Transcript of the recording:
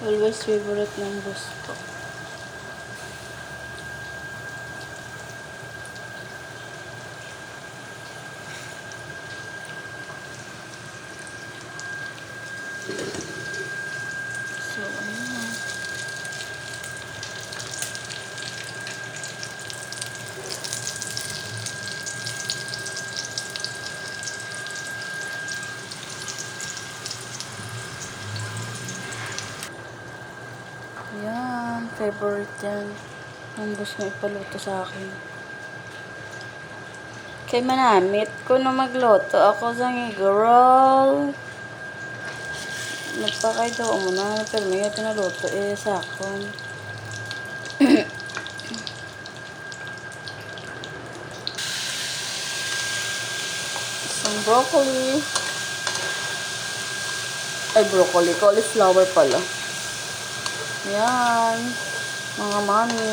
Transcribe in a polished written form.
Always favorite ng boss ko. So, ayun na. Ayan, favorite yan. Ang boss mo ipaluto sa akin. Kay manamit ko na magluto. Ako sang girl. Nagpakay daw mo na. Pero may pinaluto sa akin. Isang broccoli. Ay, broccoli. Cauliflower pala. Yan. Mga mami.